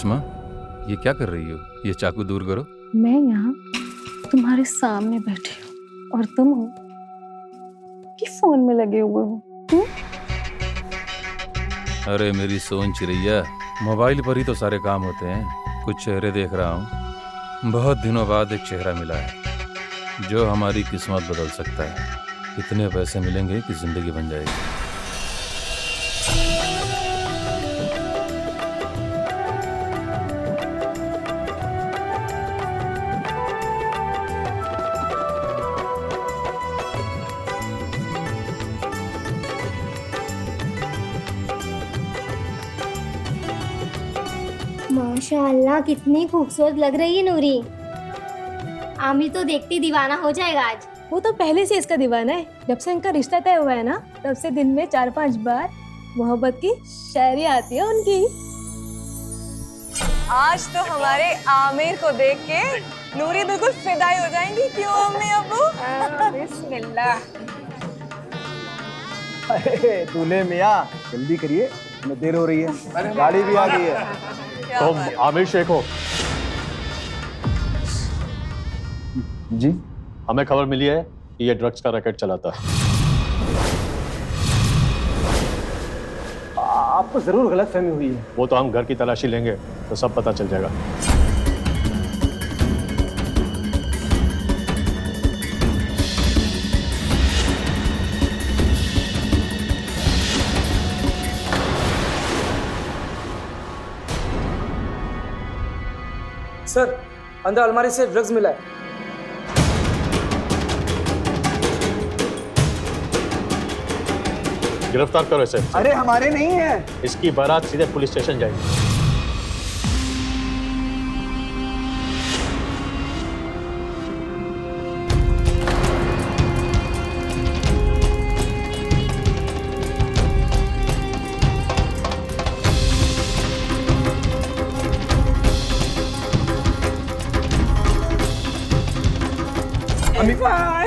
करिश्मा, ये क्या कर रही हो? ये चाकू दूर करो। मैं यहाँ तुम्हारे सामने बैठी हूँ और तुम हो कि फोन में लगे हुए हो। अरे मेरी सोन चिड़ैया, मोबाइल पर ही तो सारे काम होते हैं। कुछ चेहरे देख रहा हूँ। बहुत दिनों बाद एक चेहरा मिला है जो हमारी किस्मत बदल सकता है। इतने पैसे मिलेंगे कि जिंदगी बन जाएगी। माशाअल्लाह कितनी खूबसूरत लग रही है नूरी। आमिर तो देखती दीवाना हो जाएगा आज। वो तो पहले से इसका दीवाना है। जब से इनका रिश्ता तय हुआ है ना, तब से दिन में 4-5 बार मोहब्बत की शायरी आती है उनकी। आज तो हमारे आमिर को देख के नूरी बिल्कुल फिदाई हो जाएंगी। क्यों अम्मी अब्बू? बिस्मिल्लाह। अरे दूल्हे मियाँ, जल्दी करिए, हमें देर हो रही है। गाड़ी भी आ गई है। तुम आमिर शेख हो? जी, हमें खबर मिली है कि ये ड्रग्स का रैकेट चलाता है। आपको जरूर गलतफहमी हुई है। वो तो हम घर की तलाशी लेंगे तो सब पता चल जाएगा। सर, अंदर अलमारी से ड्रग्स मिला है। गिरफ्तार करो इसे। अरे हमारे नहीं है। इसकी बारात सीधे पुलिस स्टेशन जाएगी।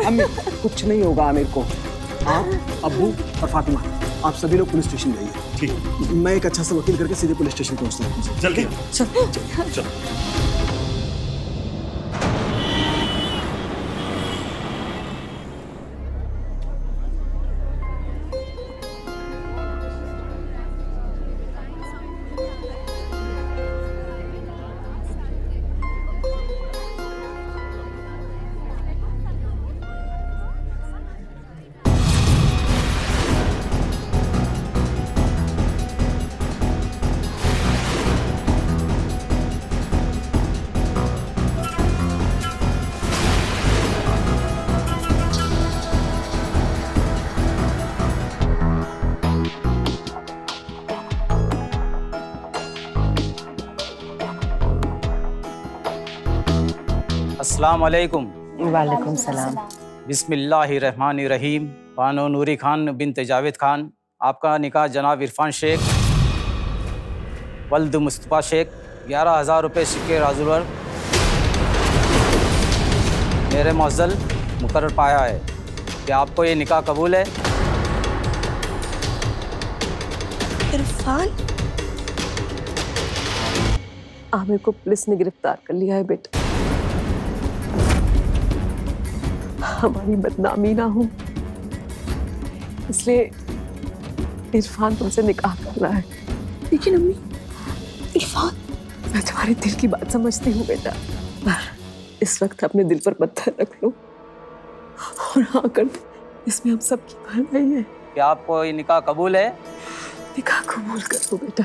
अम्मी, कुछ नहीं होगा आमिर को। आप, अब्बू और फातिमा, आप सभी लोग पुलिस स्टेशन जाइए। ठीक। मैं एक अच्छा सा वकील करके सीधे पुलिस स्टेशन पहुंचता हूँ। जल्दी चल। अस्सलाम वालेकुम। वालेकुम सलाम। बिस्मिल्लाहिर्रहमानिर्रहीम। बानो नूरी खान बिनत जावेद खान, आपका निकाह जनाब इरफान शेख वल्द मुस्तफ़ा शेख 11,000 रुपये सिक्के राजुलर मेरे मुअज्जल मुकर्रर पाया है। क्या आपको ये निकाह कबूल है? इरफान, आमिर को पुलिस ने गिरफ्तार कर लिया है बेटा। हमारी बदनामी ना हो इसलिए इरफान तुमसे निकाह कर रहा है। लेकिन अम्मी, इरफान, मैं तुम्हारे दिल की बात समझती हूँ बेटा, पर इस वक्त अपने दिल पर पत्थर रख लो और हाँ कर दो। इसमें हम सबकी भलाई है। क्या आपको ये निकाह कबूल है? निकाह कबूल कर दो बेटा।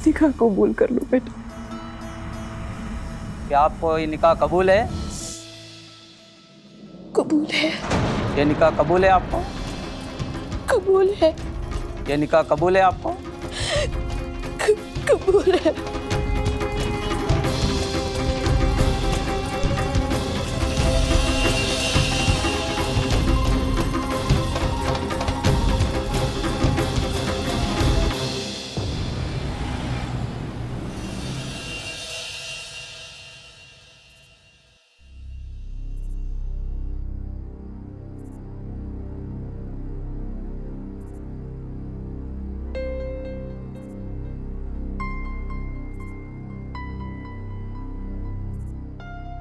निकाह कबूल कर लो बेटा। क्या आपको ये निकाह कबूल है? कबूल है। ये निकाह कबूल है आपको? कबूल है। ये निकाह कबूल है आपको? कबूल है।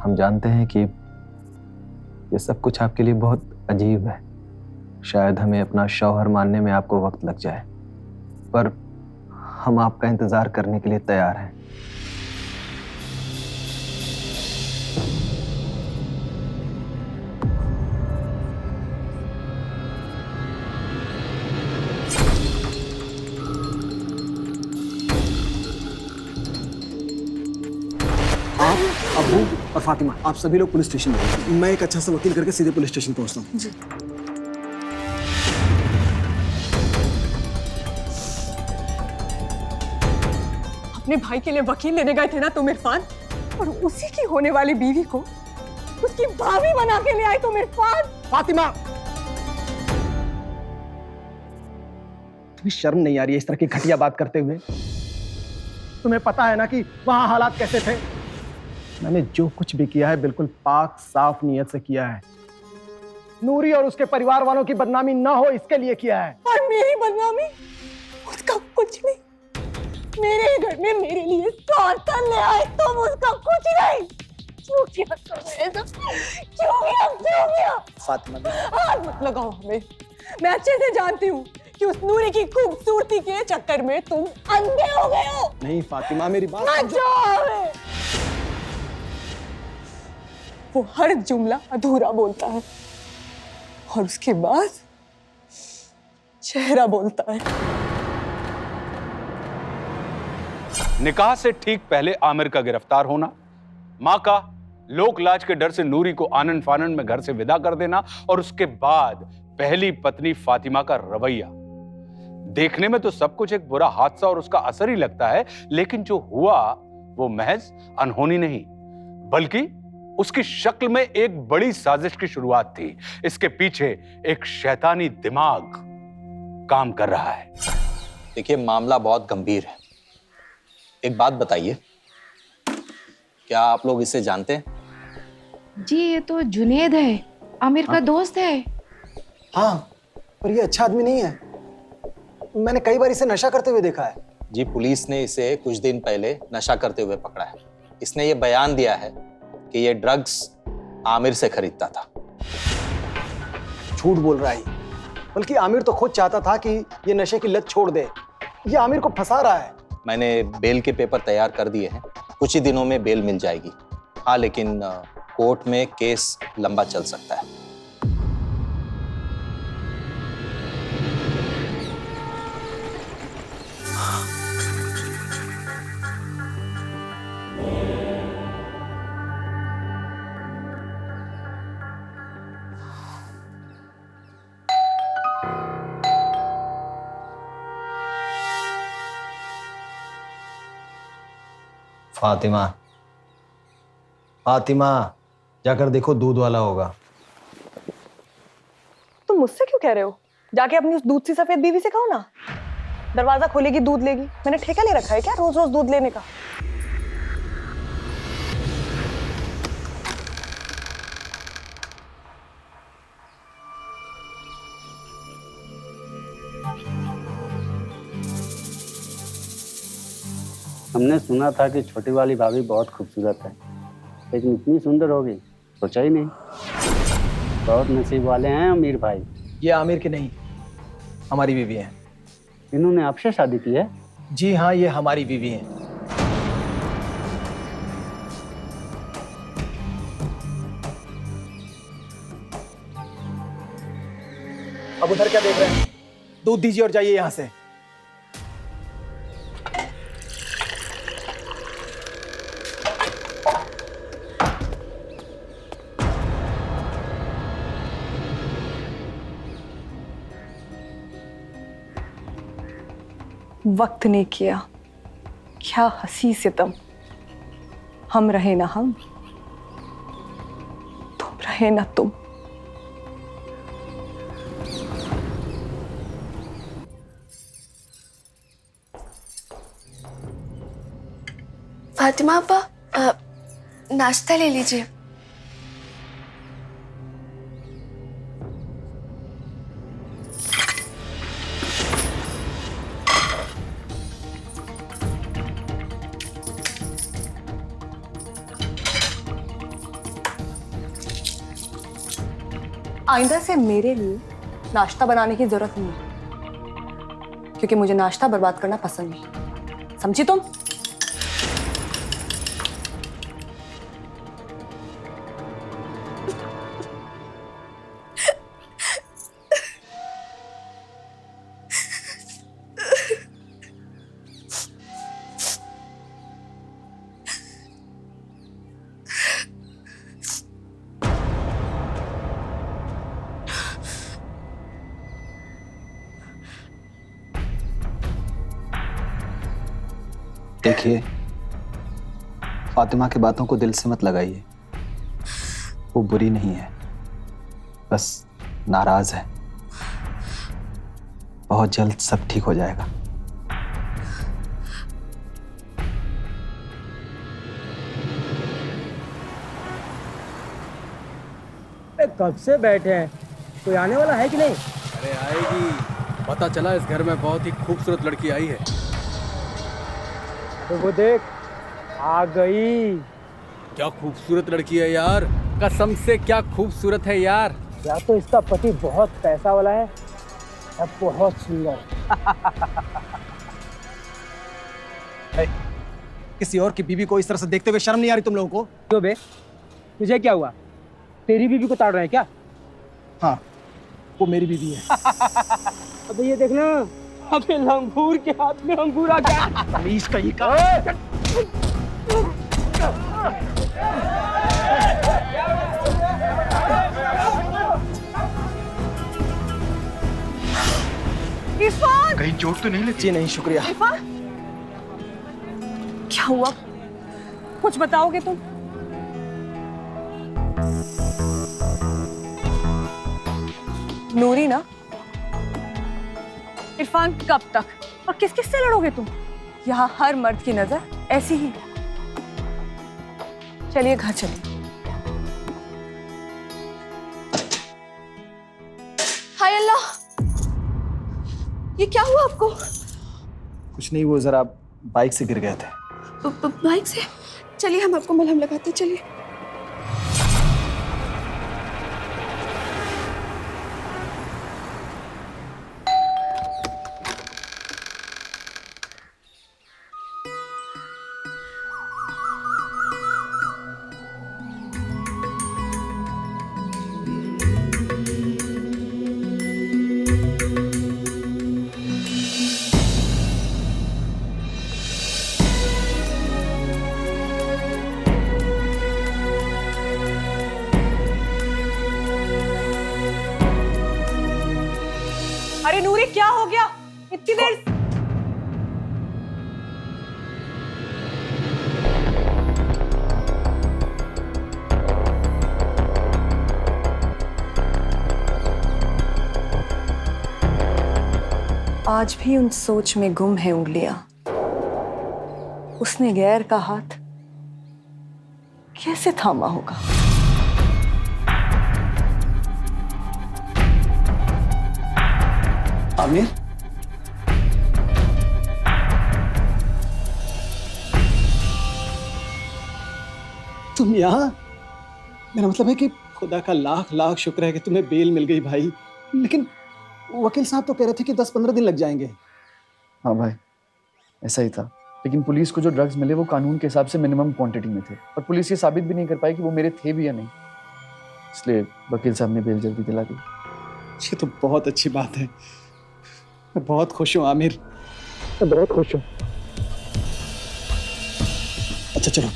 हम जानते हैं कि ये सब कुछ आपके लिए बहुत अजीब है। शायद हमें अपना शौहर मानने में आपको वक्त लग जाए, पर हम आपका इंतजार करने के लिए तैयार हैं। आप, अब्बू और फातिमा, आप सभी लोग पुलिस स्टेशन में। मैं एक अच्छा सा वकील करके सीधे पुलिस स्टेशन पहुंचता हूँ। जी। अपने भाई के लिए वकील लेने गए थे ना तुम इरफान, और उसी की होने वाली बीवी को उसकी भाभी बना के ले आए तुम इरफान। फातिमा, तुम्हें शर्म नहीं आ रही है इस तरह की घटिया बात करते हुए? तुम्हें पता है ना कि वहां हालात कैसे थे? मैंने जो कुछ भी किया है बिल्कुल पाक साफ नीयत से किया है। नूरी और उसके परिवार वालों की बदनामी ना हो इसके लिए किया है। और मेरी बदनामी? उसका कुछ नहीं। मेरे ही घर में मेरे लिए सौतन ले आए तुम, उसका कुछ नहीं। क्यों किया तुमने ऐसा? क्यों किया? फातिमा, हाथ मत लगाओ हमें। मैं अच्छे से जानती हूँ कि उस नूरी की खूबसूरती के चक्कर में तुम अंधे हो गए हो। नहीं फातिमा, मेरी बात समझो। वो हर जुमला अधूरा बोलता है और उसके बाद चेहरा बोलता है। निकाह से ठीक पहले आमिर का गिरफ्तार होना, मां का लोक लाज के डर से नूरी को आनन फानन में घर से विदा कर देना, और उसके बाद पहली पत्नी फातिमा का रवैया। देखने में तो सब कुछ एक बुरा हादसा और उसका असर ही लगता है, लेकिन जो हुआ वो महज अनहोनी नहीं, बल्कि उसकी शक्ल में एक बड़ी साजिश की शुरुआत थी। इसके पीछे एक शैतानी दिमाग काम कर रहा है। देखिए, मामला बहुत गंभीर है। एक बात बताइए, क्या आप लोग इसे जानते हैं? जी, ये तो जुनेद है, आमिर का दोस्त है। हाँ, पर ये अच्छा आदमी नहीं है। मैंने कई बार इसे नशा करते हुए देखा है। जी, पुलिस ने इसे कुछ दिन पहले नशा करते हुए पकड़ा है। इसने ये बयान दिया है कि ये ड्रग्स आमिर से खरीदता था। झूठ बोल रहा है, बल्कि आमिर तो खुद चाहता था कि ये नशे की लत छोड़ दे। ये आमिर को फंसा रहा है। मैंने बेल के पेपर तैयार कर दिए हैं, कुछ ही दिनों में बेल मिल जाएगी। हाँ, लेकिन कोर्ट में केस लंबा चल सकता है। फातिमा, फातिमा, जाकर देखो दूध वाला होगा। तुम मुझसे क्यों कह रहे हो? जाके अपनी उस दूध सी सफेद बीवी से कहो ना। दरवाजा खोलेगी, दूध लेगी। मैंने ठेका ले रखा है क्या रोज रोज दूध लेने का? हमने सुना था कि छोटी वाली भाभी बहुत खूबसूरत है, लेकिन इतनी सुंदर होगी सोचा ही नहीं। बहुत नसीब वाले हैं अमीर भाई। ये आमिर की नहीं, हमारी बीवी है। इन्होंने आपसे शादी की है? जी हाँ, ये हमारी बीवी है। अब उधर क्या देख रहे हैं? दूध दीजिए और जाइए यहां से। वक्त ने किया, क्या हंसी सितम। हम रहे ना हम, तुम रहे ना तुम। फातिमा आपा, नाश्ता ले लीजिए। आइंदा से मेरे लिए नाश्ता बनाने की जरूरत नहीं है, क्योंकि मुझे नाश्ता बर्बाद करना पसंद नहीं। समझी तुम? देखिए, फातिमा की बातों को दिल से मत लगाइए। वो बुरी नहीं है, बस नाराज है। बहुत जल्द सब ठीक हो जाएगा। कब से बैठे हैं, कोई आने वाला है कि नहीं? अरे आएगी, पता चला इस घर में बहुत ही खूबसूरत लड़की आई है। तो वो देख, आ गई। क्या खूबसूरत लड़की है यार, कसम से क्या खूबसूरत है यार। या तो इसका पति बहुत पैसा वाला है या बहुत सुंदर। किसी और की बीवी को इस तरह से देखते हुए शर्म नहीं आ रही तुम लोगों को? क्यों बे, तुझे क्या हुआ? तेरी बीवी को ताड़ रहे हैं क्या? हाँ, वो मेरी बीवी है। अबे ये देखना, अबे लंगूर के हाथ में अंगूर आ गया। तमीज कहीं का। इरफान! कहीं चोट तो नहीं लगी? जी नहीं, शुक्रिया। इरफान, क्या हुआ? कुछ बताओगे तुम? नूरी ना? इरफान कब तक और किस किस से लड़ोगे तुम? यहाँ हर मर्द की नजर ऐसी ही है। चलिए घर चलिए। हाय अल्लाह, ये क्या हुआ आपको? कुछ नहीं, वो जरा बाइक से गिर गए थे। बाइक से? चलिए हम आपको मलहम लगाते हैं, चलिए। अरे नूरी, क्या हो गया इतनी देर? आज भी उन सोच में गुम है उंगलियां। उसने गैर का हाथ कैसे थामा होगा? आमिर, तुम यहाँ? मेरा मतलब है कि खुदा का लाख लाख शुक्र है कि तुम्हें बेल मिल गई भाई। लेकिन वकील साहब तो कह रहे थे कि 10-15 दिन लग जाएंगे। हाँ भाई, ऐसा ही था। लेकिन पुलिस को जो ड्रग्स मिले वो कानून के हिसाब से मिनिमम क्वांटिटी में थे, और पुलिस ये साबित भी नहीं कर पाई कि वो मेरे थे भी या नहीं। इसलिए वकील साहब ने बेल जल्दी दिला दी। ये तो बहुत अच्छी बात है। मैं बहुत खुश हूँ आमिर, मैं बहुत खुश हूँ। अच्छा चलो,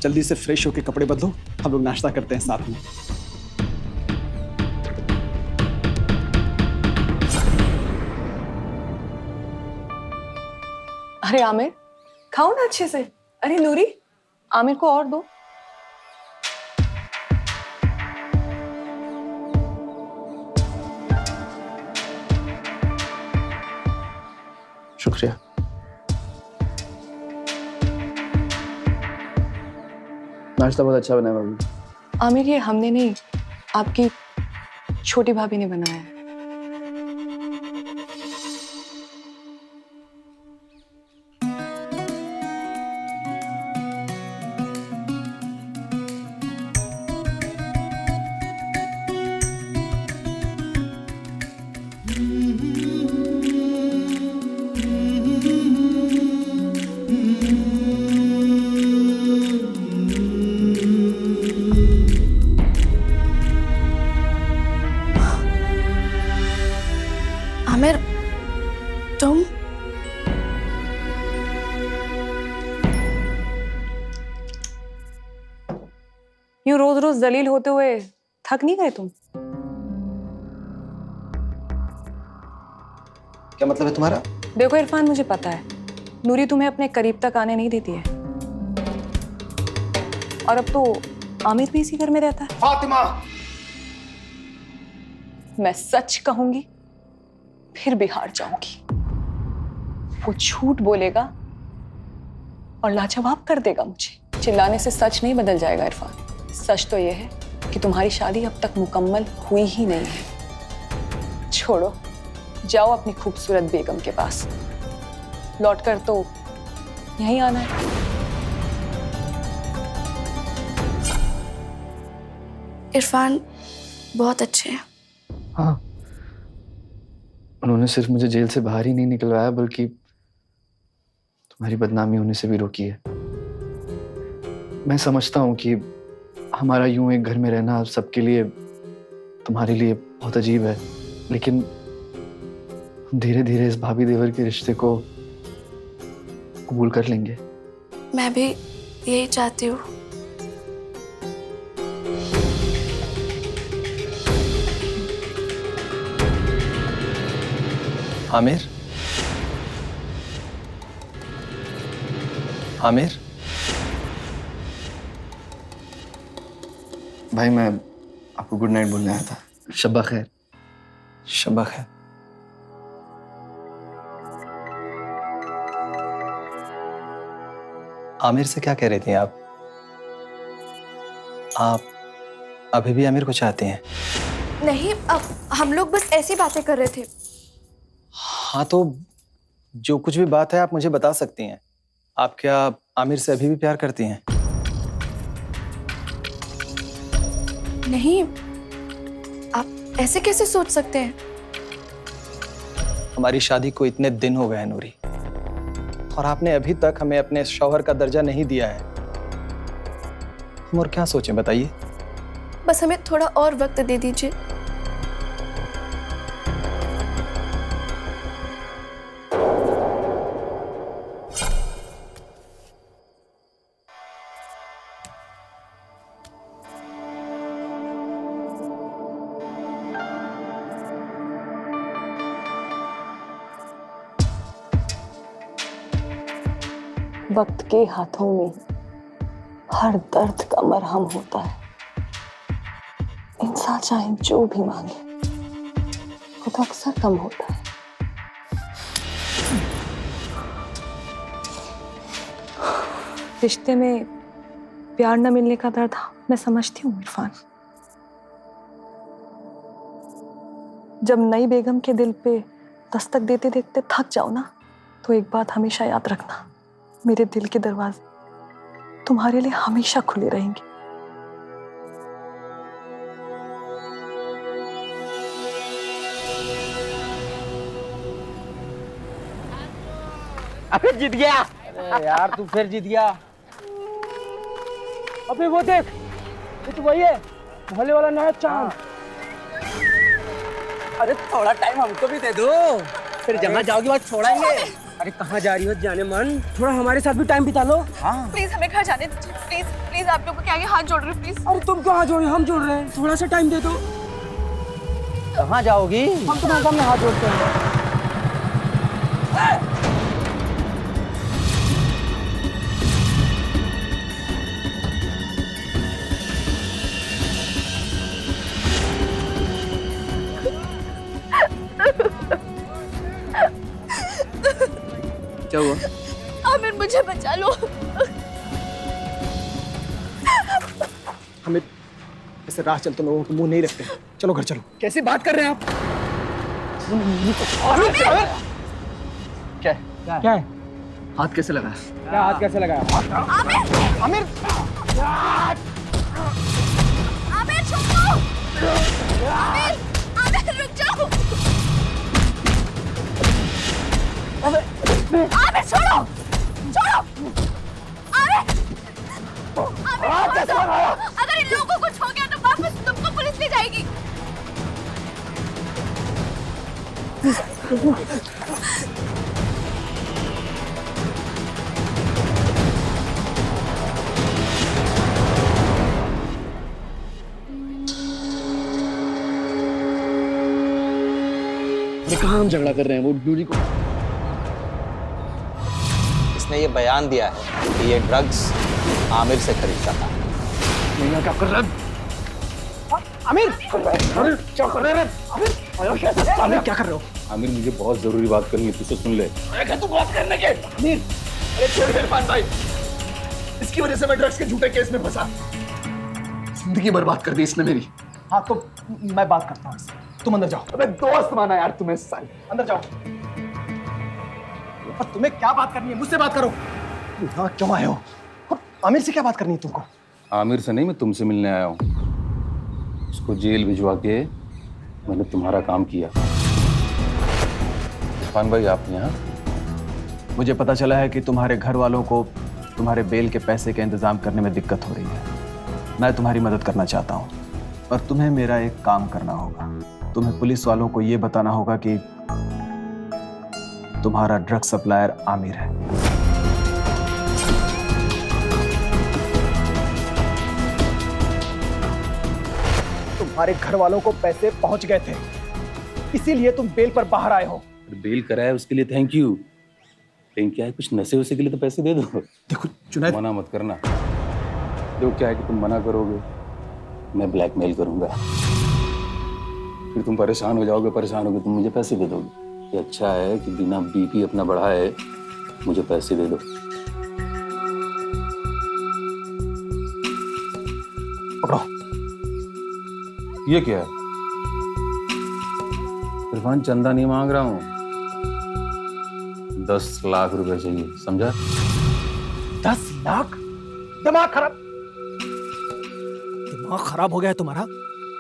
जल्दी से फ्रेश होके कपड़े बदलो, हम लोग नाश्ता करते हैं साथ में। अरे आमिर, खाओ ना अच्छे से। अरे नूरी, आमिर को और दो। शुक्रिया। नाश्ता बहुत अच्छा बना है भाभी। आमिर, ये हमने नहीं, आपकी छोटी भाभी ने बनाया है। यूं रोज रोज जलील होते हुए थक नहीं गए तुम? क्या मतलब है तुम्हारा? देखो इरफान, मुझे पता है नूरी तुम्हें अपने करीब तक आने नहीं देती है, और अब तो आमिर भी इसी घर में रहता है। फातिमा, मैं सच कहूंगी फिर भी हार जाऊंगी। वो झूठ बोलेगा और लाजवाब कर देगा मुझे। चिल्लाने से सच नहीं बदल जाएगा इरफान। सच तो यह है कि तुम्हारी शादी अब तक मुकम्मल हुई ही नहीं है। छोड़ो, जाओ अपनी खूबसूरत बेगम के पास। लौटकर तो यहीं आना है। इरफान बहुत अच्छे हैं। हाँ, उन्होंने सिर्फ मुझे जेल से बाहर ही नहीं निकलवाया बल्कि तुम्हारी बदनामी होने से भी रोकी है। मैं समझता हूँ कि हमारा यूं एक घर में रहना सबके लिए, तुम्हारे लिए बहुत अजीब है, लेकिन धीरे धीरे इस भाभी देवर के रिश्ते को कबूल कर लेंगे। मैं भी यही चाहती हूँ। आमिर, आमिर, भाई मैं आपको गुड नाइट बोलने आया था। शब्बा खैर। शब्बा खैर। आमिर से क्या कह रही थी आप? आप अभी भी आमिर को चाहती हैं? नहीं, अब हम लोग बस ऐसी बातें कर रहे थे। हाँ, तो जो कुछ भी बात है आप मुझे बता सकती हैं। आप क्या आमिर से अभी भी प्यार करती हैं? नहीं, आप ऐसे कैसे सोच सकते हैं? हमारी शादी को इतने दिन हो गए हैं नूरी, और आपने अभी तक हमें अपने शौहर का दर्जा नहीं दिया है। हम और क्या सोचें बताइए? बस हमें थोड़ा और वक्त दे दीजिए। वक्त के हाथों में हर दर्द का मरहम होता है। इंसान चाहे जो भी मांगे वो तो अक्सर कम होता है। रिश्ते में प्यार न मिलने का दर्द मैं समझती हूँ इरफान। जब नई बेगम के दिल पे दस्तक देते देखते थक जाओ ना, तो एक बात हमेशा याद रखना, मेरे दिल के दरवाजे तुम्हारे लिए हमेशा खुले रहेंगे। अबे जीत गया। अरे यार तू फिर जीत गया। अबे वो देख, ये तो वही है, मोहल्ले वाला नया चांद। अरे थोड़ा टाइम हमको भी दे दो, फिर जहाँ जाओगी वहाँ छोड़ाएंगे। अरे कहाँ जा रही हो जाने मन, थोड़ा हमारे साथ भी टाइम बिता लो। हाँ प्लीज हमें घर जाने दीजिए। प्लीज प्लीज, आप लोगों के आगे हाथ जोड़ रही हूँ प्लीज। अरे तुम क्यों हाथ जोड़ रहे हो? हम जोड़ रहे हैं, थोड़ा सा टाइम दे दो। कहाँ जाओगी? हम तुम्हारे सामने हाथ जोड़ते हैं। क्या हुआ? आमिर मुझे बचा लो। हमें ऐसे राह चलते लोगों को मुंह नहीं रखते। चलो घर चलो। कैसी बात कर रहे हैं आप? क्या क्या है? हाथ कैसे लगा? क्या हाथ कैसे लगाया? आमिर! आमिर! आमिर छोड़ो! आमिर! आमिर रुक जाओ! आमिर छोड़ो! छोड़ो! आमिर! आमिर छोड़ दो! अगर इन लोगों को कुछ हो गया तो वापस तुमको पुलिस ले जाएगी। कहाँ हम झगड़ा कर रहे हैं? वो नूरी को इसने ये बयान दिया है कि ये ड्रग्स आमिर से खरीदता था। मैं क्या कर रहा है? आमिर क्या कर रहे हैं? आमिर क्या कर रहे हो? आमिर मुझे बहुत जरूरी बात करनी है, तुझसे सुन ले। तू बात करने के आमिर, अरे छोड़ इरफान भाई, इसकी वजह से मैं ड्रग्स के झूठे केस में फंसा। जिंदगी बर्बाद कर दी इसने मेरी। हाँ तो मैं बात करता हूँ इससे, तुम अंदर जाओ। अबे दोस्त माना यार तुम्हें साल, अंदर जाओ। पर तुम्हें क्या बात करनी है? मुझसे बात करो। यहाँ क्यों आए हो? और आमिर से क्या बात करनी है तुमको? आमिर से नहीं, मैं तुमसे मिलने आया हूँ। उसको जेल भिजवा के मैंने तुम्हारा काम किया। इरफान भाई आप यहाँ? मुझे पता चला है कि तुम्हारे घर वालों को तुम्हारे बेल के पैसे के इंतजाम करने में दिक्कत हो रही है। मैं तुम्हारी मदद करना चाहता हूँ, पर तुम्हें मेरा एक काम करना होगा। तुम्हें पुलिस वालों को यह बताना होगा कि तुम्हारा ड्रग सप्लायर आमिर है। तुम्हारे घर वालों को पैसे पहुंच गए थे, इसीलिए तुम बेल पर बाहर आए हो। बेल कराया उसके लिए थैंक यू, लेकिन क्या है कुछ नशे वसे के लिए तो पैसे दे दो। देखो जुनैद, मना मत करना। देखो क्या है कि तुम मना करोगे मैं ब्लैकमेल करूंगा, फिर तुम परेशान हो जाओगे, परेशान होगे तुम मुझे पैसे दे दोगे। ये अच्छा है कि बिना बीपी अपना बढ़ाए मुझे पैसे दे दो। पकड़ो। ये क्या है? इरफान चंदा नहीं मांग रहा हूं, 10 लाख रुपए चाहिए, समझा? 10 लाख? दिमाग खराब हो गया है तुम्हारा?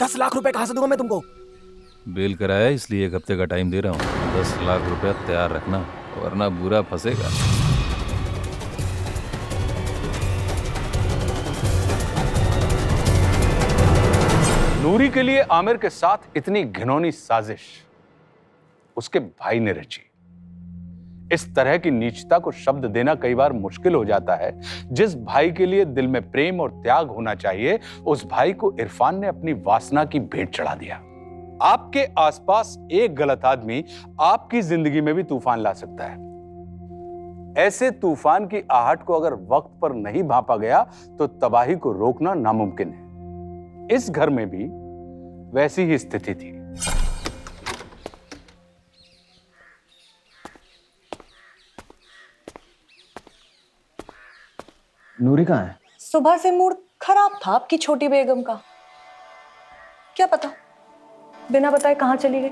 10 लाख रुपए कहां से दूंगा मैं तुमको? बेल कराया इसलिए 1 हफ्ते का टाइम दे रहा हूँ। 10 लाख रुपया तैयार रखना, वरना बुरा फंसेगा। नूरी के लिए आमिर के साथ इतनी घिनौनी साजिश उसके भाई ने रची। इस तरह की नीचता को शब्द देना कई बार मुश्किल हो जाता है। जिस भाई के लिए दिल में प्रेम और त्याग होना चाहिए, उस भाई को इरफान ने अपनी वासना की भेंट चढ़ा दिया। आपके आसपास एक गलत आदमी आपकी जिंदगी में भी तूफान ला सकता है। ऐसे तूफान की आहट को अगर वक्त पर नहीं भांपा गया तो तबाही को रोकना नामुमकिन है। इस घर में भी वैसी ही स्थिति थी। नूरी कहाँ है? सुबह से मूड खराब था आपकी छोटी बेगम का, क्या पता बिना बताए कहाँ चली गई।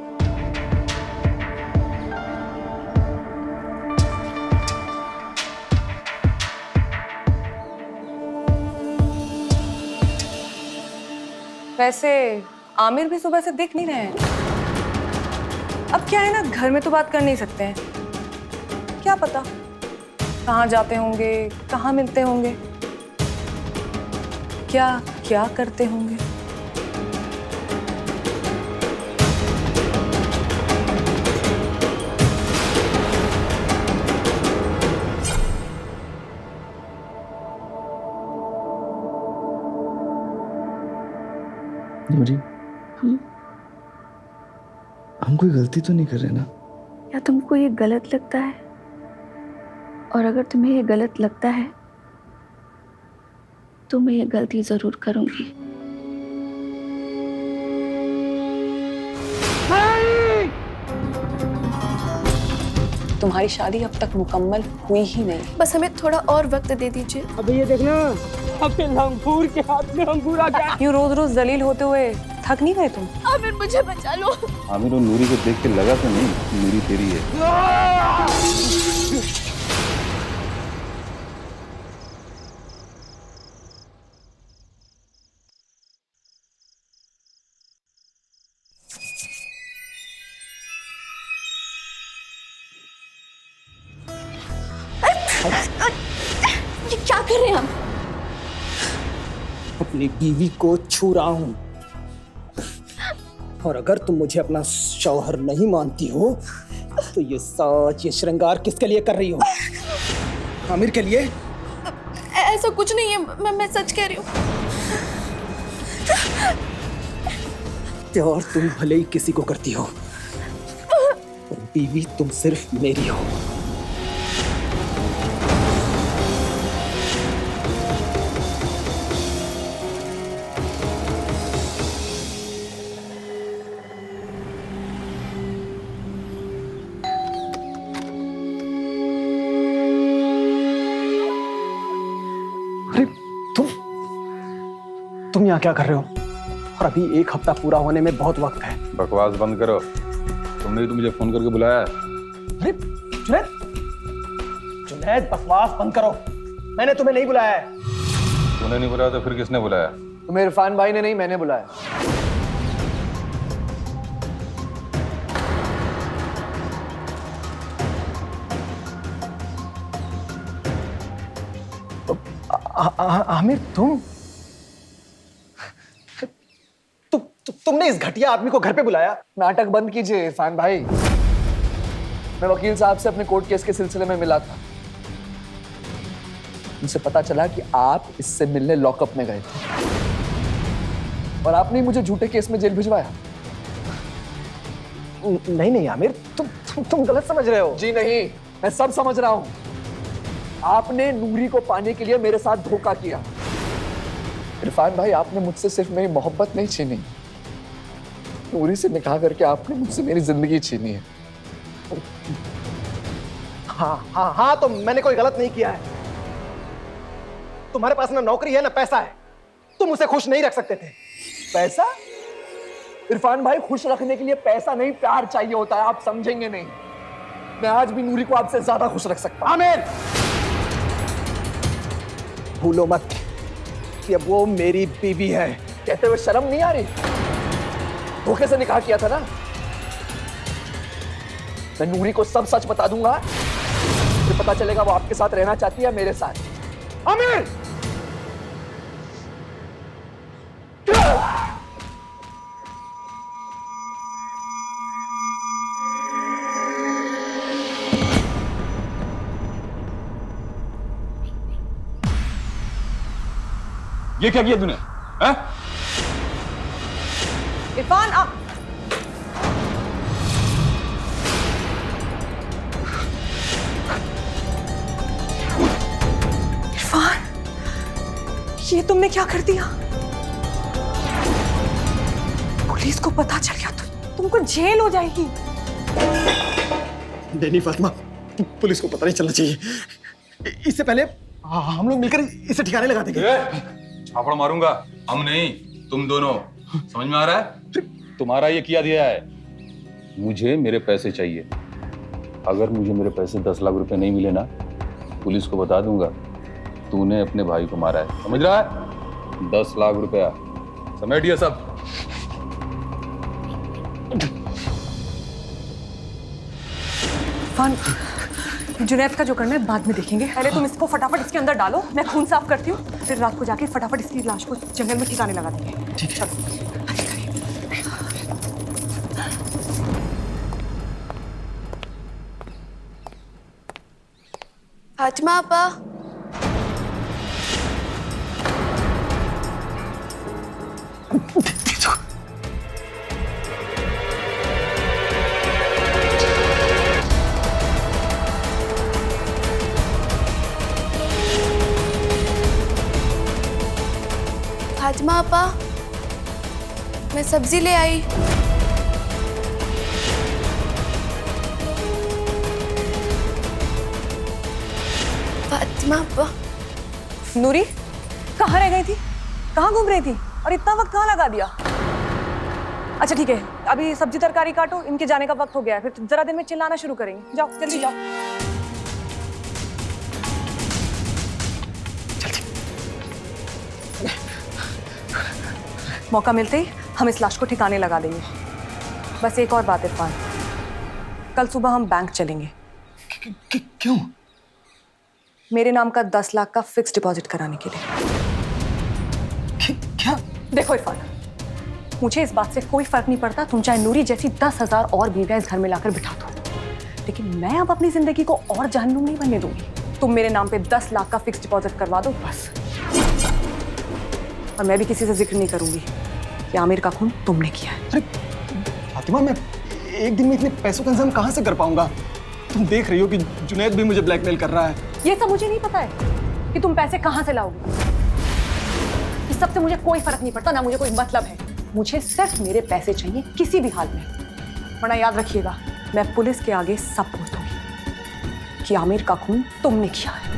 वैसे आमिर भी सुबह से दिख नहीं रहे हैं। अब क्या है ना, घर में तो बात कर नहीं सकते हैं, क्या पता कहाँ जाते होंगे, कहाँ मिलते होंगे, क्या क्या करते होंगे। नूरी, हम कोई गलती तो नहीं कर रहे ना? या तुमको ये गलत लगता है? और अगर तुम्हें ये गलत लगता है तो मैं ये गलती जरूर करूंगी। तुम्हारी शादी अब तक मुकम्मल हुई ही नहीं। बस हमें थोड़ा और वक्त दे दीजिए। अबे ये देखना, अपने लंगूर के हाथ में अंगूर आ गया। यूं रोज रोज जलील होते हुए थक नहीं गए तुम? आमिर मुझे बचा लो। आमिर और नूरी को देख के लगा तो नहीं नूरी तेरी है। ये क्या कर रहे हैं हम? अपनी बीवी को छू रहा हूं, और अगर तुम मुझे अपना शौहर नहीं मानती हो तो ये साज, ये श्रृंगार किसके लिए कर रही हो? आमिर के लिए? ऐसा कुछ नहीं है, मैं सच कह रही हूँ। प्यार तुम भले ही किसी को करती हो, बीवी तुम सिर्फ मेरी हो। अरे तुम यहाँ क्या कर रहे हो? और अभी 1 हफ्ता पूरा होने में बहुत वक्त है। बकवास बंद करो। तुमने ही तो मुझे फोन करके बुलाया है। अरे जुनैद, जुनैद बकवास बंद करो। मैंने तुम्हें नहीं बुलाया है। तूने नहीं बुलाया तो फिर किसने बुलाया? तुम्हें इरफान भाई ने नहीं, मैंने बुलाया। आमिर तुमने इस घटिया आदमी को घर पे बुलाया? नाटक बंद कीजिए इरफान भाई। मैं वकील साहब से अपने कोर्ट केस के सिलसिले में मिला था। उनसे पता चला कि आप इससे मिलने लॉकअप में गए थे और आपने ही मुझे झूठे केस में जेल भिजवाया। नहीं आमिर, तुम गलत समझ रहे हो। जी नहीं, मैं सब समझ रहा हूं। आपने नूरी को पाने के लिए मेरे साथ धोखा किया। इरफान भाई, आपने मुझसे सिर्फ मेरी मोहब्बत नहीं छीनी, नूरी से निकाह करके आपने मुझसे मेरी जिंदगी छीनी है। हाँ, तो मैंने कोई गलत नहीं किया है। तुम्हारे पास ना नौकरी है ना पैसा है। तुम उसे खुश नहीं रख सकते थे। पैसा? इरफान भाई, खुश रखने के लिए पैसा नहीं, प्यार चाहिए होता है। आप समझेंगे नहीं। मैं आज भी नूरी को आपसे ज्यादा खुश रख सकता हूं। आमिर, भूलो मत कि अब वो मेरी बीवी है। कहते हुए शर्म नहीं आ रही? धोखे से निकाह किया था ना। मैं नूरी को सब सच बता दूंगा, फिर पता चलेगा वो आपके साथ रहना चाहती है मेरे साथ। आमिर! ये क्या किया तूने? हैं? इरफान, आप इरफान, ये तुमने क्या कर दिया? पुलिस को पता चल गया तो तुमको जेल हो जाएगी। नहीं फातिमा, पुलिस को पता नहीं चलना चाहिए। इससे पहले हम लोग मिलकर इसे ठिकाने लगा देंगे। छापड़ मारूंगा। हम नहीं, तुम दोनों। समझ में आ रहा है? तुम्हारा ये किया दिया है। मुझे मेरे पैसे चाहिए। अगर मुझे मेरे पैसे 10 लाख रुपए नहीं मिले ना, पुलिस को बता दूंगा तूने अपने भाई को मारा है। समझ रहा है? 10 लाख रुपया समेटिए सब। इरफान, जुनैद का जो करना है बाद में देखेंगे। पहले तुम इसको फटाफट इसके अंदर डालो, मैं खून साफ करती हूँ। फिर रात को जाके फटाफट इसकी लाश को जंगल में ठिकाने लगा देंगे। ठीक है। फातिमा आपा, फातिमा आपा, मैं सब्जी ले आई। फातिमा आपा। नूरी, कहाँ रह गई थी? कहाँ घूम रही थी? और इतना वक्त कहाँ लगा दिया? अच्छा ठीक है, अभी सब्जी तरकारी काटो, इनके जाने का वक्त हो गया है। फिर जरा देर में चिल्लाना शुरू करेंगे। जाओ जल्दी जाओ। मौका मिलते ही हम इस लाश को ठिकाने लगा देंगे। बस एक और बात इरफान, कल सुबह हम बैंक चलेंगे। क्यों? मेरे नाम का 10 लाख का फिक्स डिपॉजिट कराने के लिए। क्या? देखो इरफान, मुझे इस बात से कोई फर्क नहीं पड़ता तुम चाहे नूरी जैसी 10,000 और बीवियां इस घर में लाकर बिठा दो, लेकिन मैं अब अपनी जिंदगी को और जहन्नुम नहीं बनने दूंगी। तुम मेरे नाम पे 10 लाख का फिक्स डिपॉजिट करवा दो बस। और मैं भी किसी से जिक्र नहीं करूंगी कि आमिर का खून तुमने किया है। फातिमा, मैं एक दिन में इतने पैसों का इंतजाम कहाँ से कर पाऊंगा? तुम देख रही हो कि जुनैद भी मुझे ब्लैकमेल कर रहा है। ये सब मुझे नहीं पता है कि तुम पैसे कहाँ से लाओगे। इस सब से मुझे कोई फर्क नहीं पड़ता, ना मुझे कोई मतलब है। मुझे सिर्फ मेरे पैसे चाहिए किसी भी हाल में, वरना याद रखिएगा मैं पुलिस के आगे सब बोल दूंगी कि आमिर का खून तुमने किया है।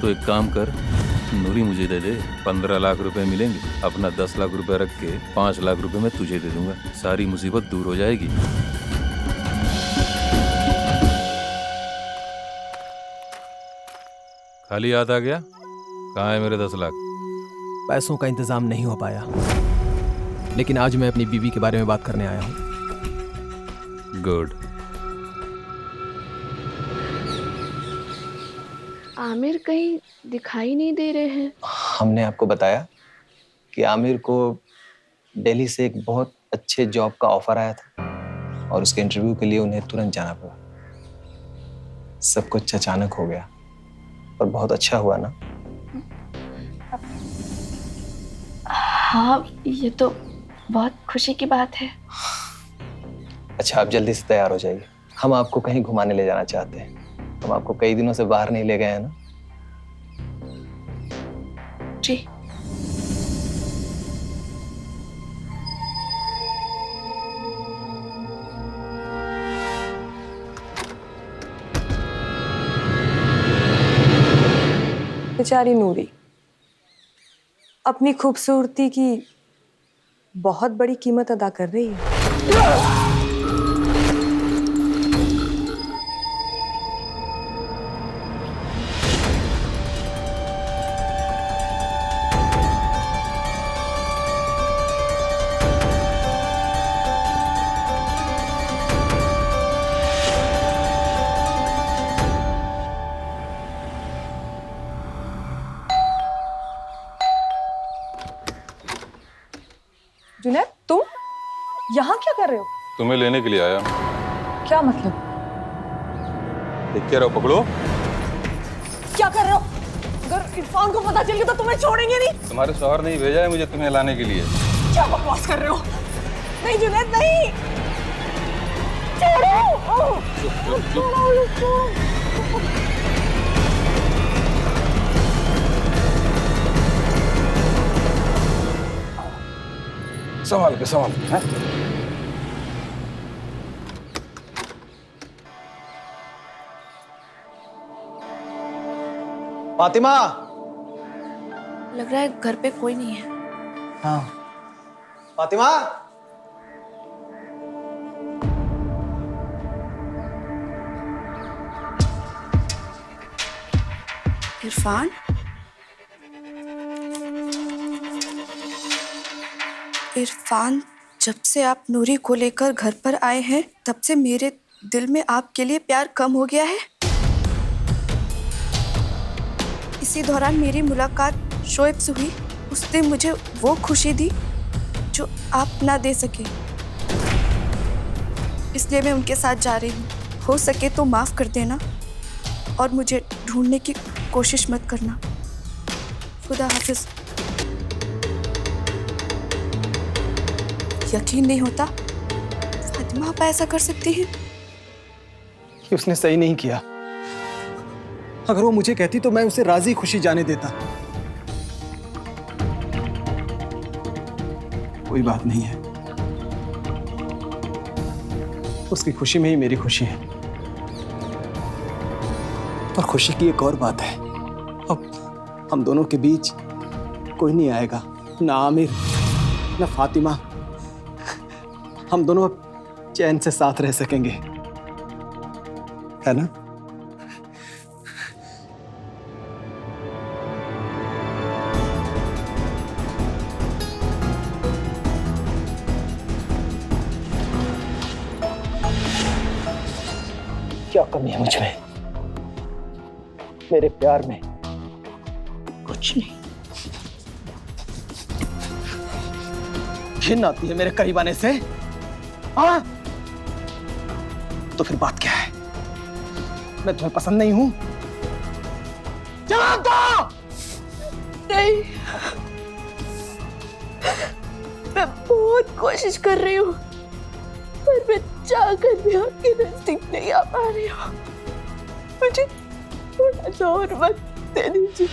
तो एक काम कर, नूरी मुझे दे दे, 15 लाख रुपए मिलेंगे। अपना 10 लाख रुपए रख के 5 लाख रुपए मैं तुझे दे दूंगा। सारी मुसीबत दूर हो जाएगी। खाली याद आ गया? कहाँ है मेरे 10 लाख? पैसों का इंतजाम नहीं हो पाया, लेकिन आज मैं अपनी बीवी के बारे में बात करने आया हूँ। गुड। आमिर कहीं दिखाई नहीं दे रहे हैं। हमने आपको बताया कि आमिर को दिल्ली से एक बहुत अच्छे जॉब का ऑफर आया था और उसके इंटरव्यू के लिए उन्हें तुरंत जाना पड़ा। सब कुछ अचानक हो गया और बहुत अच्छा हुआ ना। हाँ, ये तो बहुत खुशी की बात है। अच्छा, आप जल्दी से तैयार हो जाइए, हम आपको कहीं घुमाने ले जाना चाहते हैं। हम आपको कई दिनों से बाहर नहीं ले गए हैं ना। जी। बेचारी नूरी अपनी खूबसूरती की बहुत बड़ी कीमत अदा कर रही है। जुनैद, तुम यहाँ क्या कर रहे हो? तुम्हें लेने के लिए आया। क्या मतलब? देख के रहो, पकड़ो। क्या कर रहे हो? अगर इरफान को पता चल गया तो तुम्हें छोड़ेंगे नहीं। तुम्हारे शौहर ने भेजा है मुझे तुम्हें लाने के लिए। क्या बकवास कर रहे हो? नहीं जुनैद, नहीं। छोड़ो। चुप चुप चुप। संभाल के, संभाल के। फातिमा, लग रहा है घर पे कोई नहीं है। हाँ फातिमा। इरफान, इरफान, जब से आप नूरी को लेकर घर पर आए हैं तब से मेरे दिल में आपके लिए प्यार कम हो गया है। इसी दौरान मेरी मुलाकात शोएब से हुई। उसने मुझे वो खुशी दी जो आप ना दे सके, इसलिए मैं उनके साथ जा रही हूँ। हो सके तो माफ कर देना और मुझे ढूंढने की कोशिश मत करना। खुदा हाफिज। यकीन नहीं होता फातिमा आप ऐसा कर सकती हैं? कि उसने सही नहीं किया। अगर वो मुझे कहती तो मैं उसे राजी खुशी जाने देता। कोई बात नहीं है, उसकी खुशी में ही मेरी खुशी है। और खुशी की एक और बात है, अब हम दोनों के बीच कोई नहीं आएगा, ना आमिर ना फातिमा। हम दोनों चैन से साथ रह सकेंगे, है ना? क्या कमी है मुझ में, मेरे प्यार में? कुछ नहीं। घिन आती है मेरे करीब आने से। हाँ? तो फिर बात क्या है? मैं तुम्हें पसंद नहीं हूं? जवाब दो। नहीं, मैं बहुत कोशिश कर रही हूँ, पर मैं चाहकर भी आपके नजदीक नहीं आ पा रही हूँ। मुझे थोड़ा सा और वक्त दे दीजिए।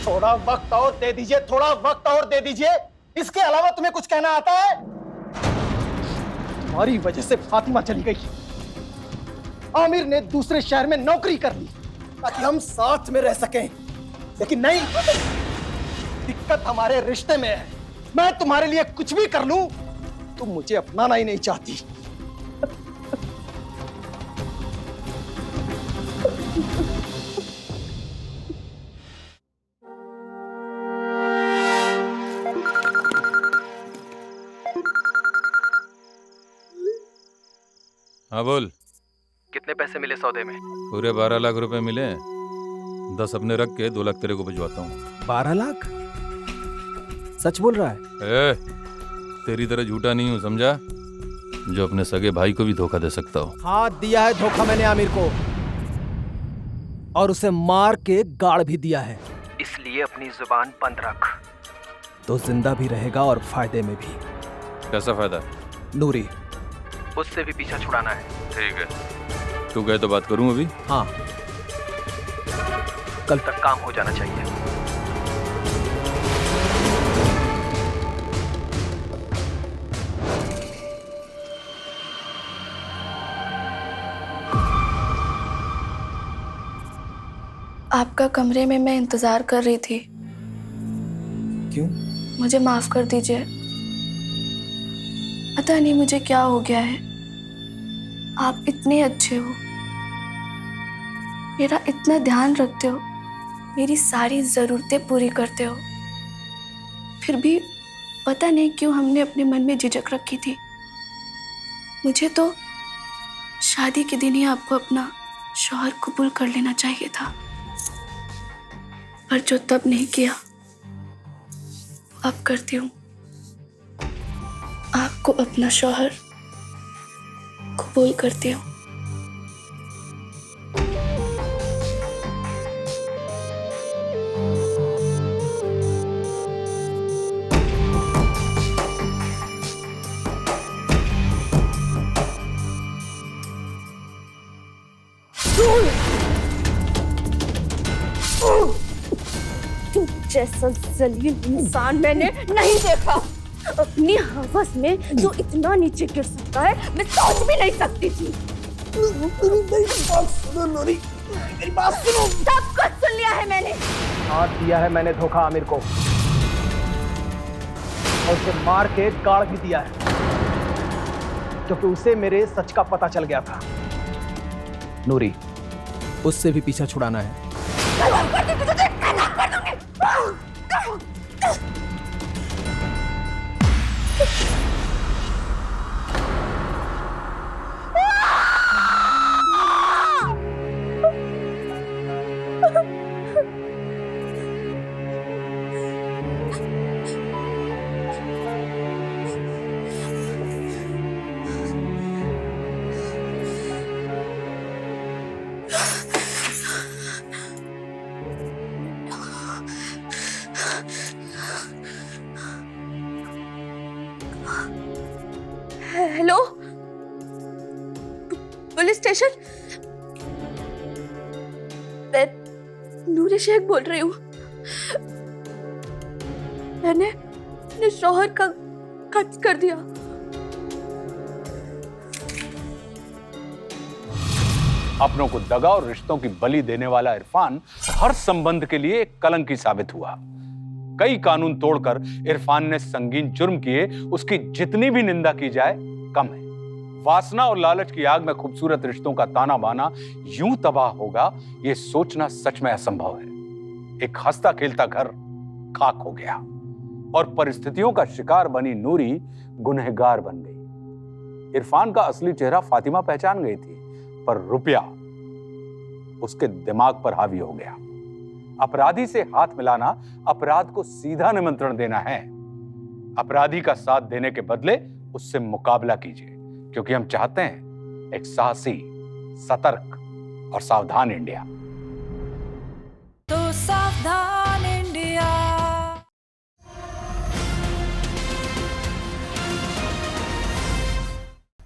थोड़ा वक्त और दे दीजिए, थोड़ा वक्त और दे दीजिए। इसके अलावा तुम्हें कुछ कहना आता है? तुम्हारी वजह से फातिमा चली गई। आमिर ने दूसरे शहर में नौकरी कर ली ताकि हम साथ में रह सकें, लेकिन नहीं, दिक्कत हमारे रिश्ते में है। मैं तुम्हारे लिए कुछ भी कर लूं, तुम मुझे अपनाना ही नहीं चाहती। हाँ बोल। कितने पैसे मिले सौदे में? पूरे 12 लाख रुपए मिले। 10 अपने रख के 2 लाख तेरे को भिजवाता हूँ। 12 लाख? सच बोल रहा है? तेरी तरह झूठा नहीं हूँ, समझा? जो अपने सगे भाई को भी धोखा दे सकता हो। हाँ, दिया है धोखा मैंने आमिर को, और उसे मार के गाड़ भी दिया है। इसलिए अपनी जुबान बंद रख। तो जिंदा भी रहेगा और फायदे में भी। कैसा फायदा? नूरी, उससे भी पीछा छुड़ाना है। ठीक है, तू गए तो बात करूं अभी? हाँ, कल तक काम हो जाना चाहिए। आपका कमरे में मैं इंतजार कर रही थी। क्यों? मुझे माफ कर दीजिए। पता नहीं मुझे क्या हो गया है। आप इतने अच्छे हो, मेरा इतना ध्यान रखते हो, मेरी सारी ज़रूरतें पूरी करते हो, फिर भी पता नहीं क्यों हमने अपने मन में झिझक रखी थी। मुझे तो शादी के दिन ही आपको अपना शौहर कबूल कर लेना चाहिए था, पर जो तब नहीं किया अब करती हूँ। आपको अपना शौहर कबूल करती हूँ। जैसा जलील इंसान मैंने नहीं देखा। अपनी हवस में जो इतना नीचे गिर सकता है, मैं सोच भी नहीं सकती थी। मेरी बात सुनो नूरी, मेरी बात सुनो। सब कुछ सुन लिया है मैंने। हाँ, दिया है मैंने धोखा आमिर को, और उसे मार के गाड़ भी दिया है, क्योंकि उसे मेरे सच का पता चल गया था। नूरी, उससे भी पीछा छुड़ाना है। Hello, police station. मैं नूरी शेख बोल रही हूँ। मैंने अपने शौहर का कत्ल कर दिया। अपनों को दगा और रिश्तों की बलि देने वाला इरफान हर संबंध के लिए एक कलंकी साबित हुआ। कई कानून तोड़कर इरफान ने संगीन जुर्म किए, उसकी जितनी भी निंदा की जाए कम है। वासना और लालच की आग में खूबसूरत रिश्तों का ताना बाना यूं तबाह होगा, यह सोचना सच में असंभव है। एक हंसता खेलता घर खाक हो गया और परिस्थितियों का शिकार बनी नूरी गुनहगार बन गई। इरफान का असली चेहरा फातिमा पहचान गई थी, पर रुपया उसके दिमाग पर हावी हो गया। अपराधी से हाथ मिलाना अपराध को सीधा निमंत्रण देना है। अपराधी का साथ देने के बदले उससे मुकाबला कीजिए, क्योंकि हम चाहते हैं एक साहसी, सतर्क और सावधान इंडिया। तो सावधान